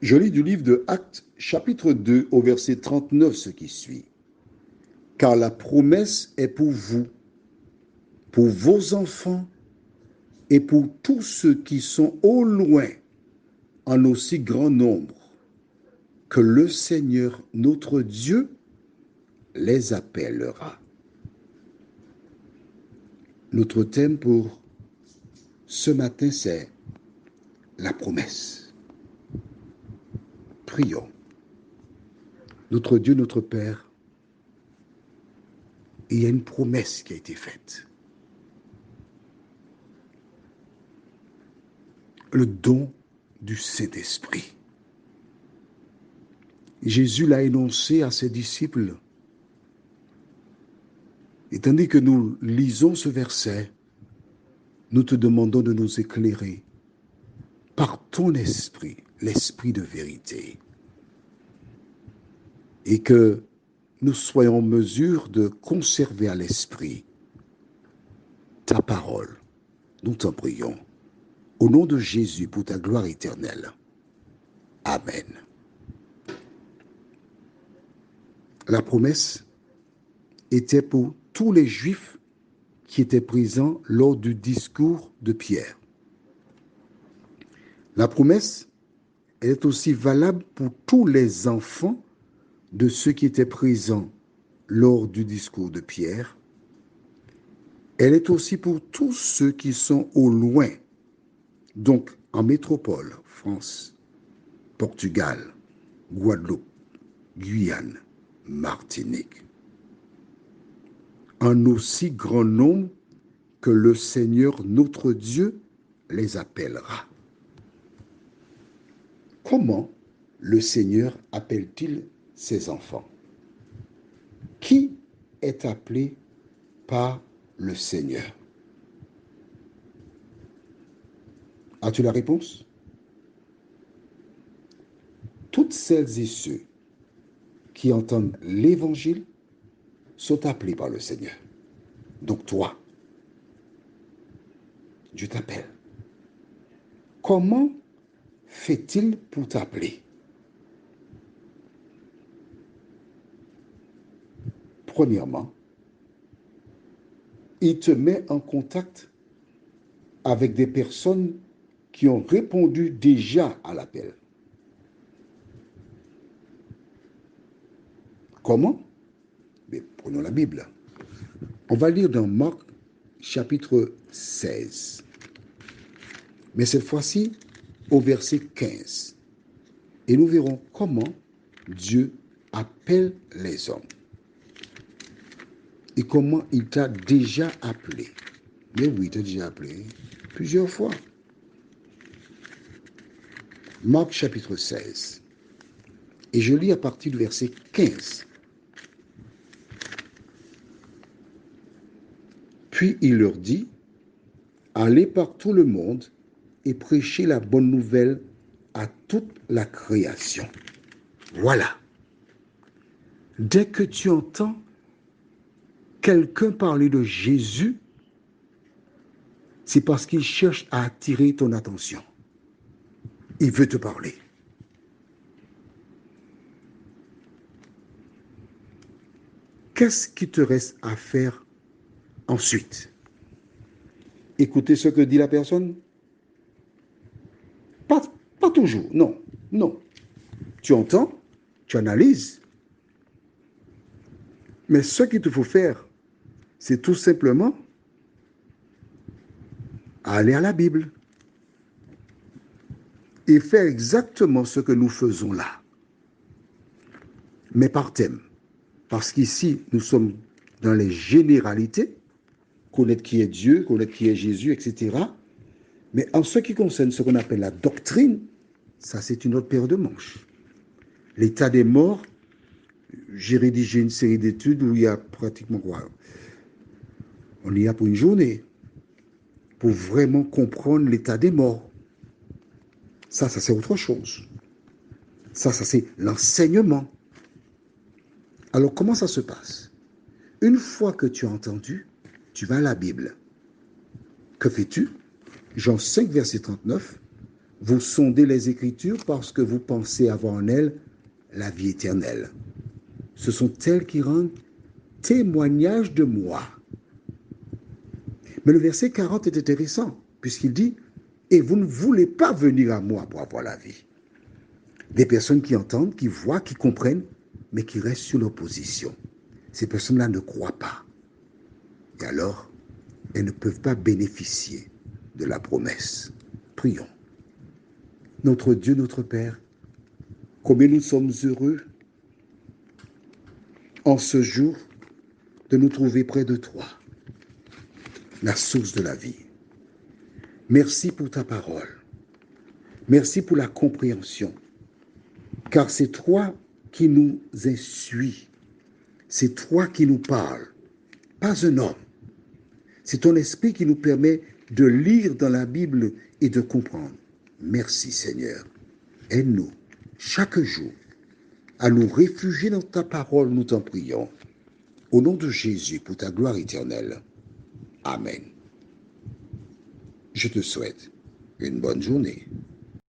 Je lis du livre de Actes, chapitre 2, au verset 39, ce qui suit. Car la promesse est pour vous, pour vos enfants et pour tous ceux qui sont au loin, en aussi grand nombre, que le Seigneur, notre Dieu, les appellera. Notre thème pour ce matin, c'est la promesse. Prions. Notre Dieu, notre Père, il y a une promesse qui a été faite. Le don du Saint-Esprit. Jésus l'a énoncé à ses disciples. Et tandis que nous lisons ce verset, nous te demandons de nous éclairer par ton esprit, l'esprit de vérité. Et que nous soyons en mesure de conserver à l'esprit ta parole. Nous t'en prions. Au nom de Jésus, pour ta gloire éternelle. Amen. La promesse était pour tous les Juifs qui étaient présents lors du discours de Pierre. La promesse est aussi valable pour tous les enfants de ceux qui étaient présents lors du discours de Pierre. Elle est aussi pour tous ceux qui sont au loin, donc en métropole, France, Portugal, Guadeloupe, Guyane, Martinique. En aussi grand nombre que le Seigneur notre Dieu les appellera. Comment le Seigneur appelle-t-il ses enfants? Qui est appelé par le Seigneur? As-tu la réponse? Toutes celles et ceux qui entendent l'Évangile sont appelés par le Seigneur. Donc toi, Dieu t'appelle. Comment fait-il pour t'appeler? Premièrement, il te met en contact avec des personnes qui ont répondu déjà à l'appel. Comment? Mais prenons la Bible. On va lire dans Marc chapitre 16. Mais cette fois-ci, au verset 15. Et nous verrons comment Dieu appelle les hommes. Et comment il t'a déjà appelé. Mais oui, il t'a déjà appelé plusieurs fois. Marc chapitre 16. Et je lis à partir du verset 15. Puis il leur dit, allez par tout le monde et prêchez la bonne nouvelle à toute la création. Voilà. Dès que tu entends quelqu'un parler de Jésus, c'est parce qu'il cherche à attirer ton attention. Il veut te parler. Qu'est-ce qui te reste à faire ensuite? Écouter ce que dit la personne? Pas toujours, non, non. Tu entends, tu analyses. Mais ce qu'il te faut faire, c'est tout simplement aller à la Bible et faire exactement ce que nous faisons là. Mais par thème. Parce qu'ici, nous sommes dans les généralités, connaître qui est Dieu, connaître qui est Jésus, etc. Mais en ce qui concerne ce qu'on appelle la doctrine, ça c'est une autre paire de manches. L'état des morts, j'ai rédigé une série d'études où il y a pratiquement quoi? On y a pour une journée, pour vraiment comprendre l'état des morts. Ça c'est autre chose. Ça c'est l'enseignement. Alors comment ça se passe? Une fois que tu as entendu, tu vas à la Bible. Que fais-tu? Jean 5, verset 39. Vous sondez les Écritures parce que vous pensez avoir en elles la vie éternelle. Ce sont elles qui rendent témoignage de moi. Mais le verset 40 est intéressant, puisqu'il dit, et vous ne voulez pas venir à moi pour avoir la vie. Des personnes qui entendent, qui voient, qui comprennent, mais qui restent sur leur position. Ces personnes-là ne croient pas. Et alors, elles ne peuvent pas bénéficier de la promesse. Prions. Notre Dieu, notre Père, combien nous sommes heureux en ce jour de nous trouver près de toi, la source de la vie. Merci pour ta parole. Merci pour la compréhension. Car c'est toi qui nous instruis. C'est toi qui nous parles, pas un homme. C'est ton esprit qui nous permet de lire dans la Bible et de comprendre. Merci Seigneur. Aide-nous chaque jour à nous réfugier dans ta parole, nous t'en prions. Au nom de Jésus, pour ta gloire éternelle. Amen. Je te souhaite une bonne journée.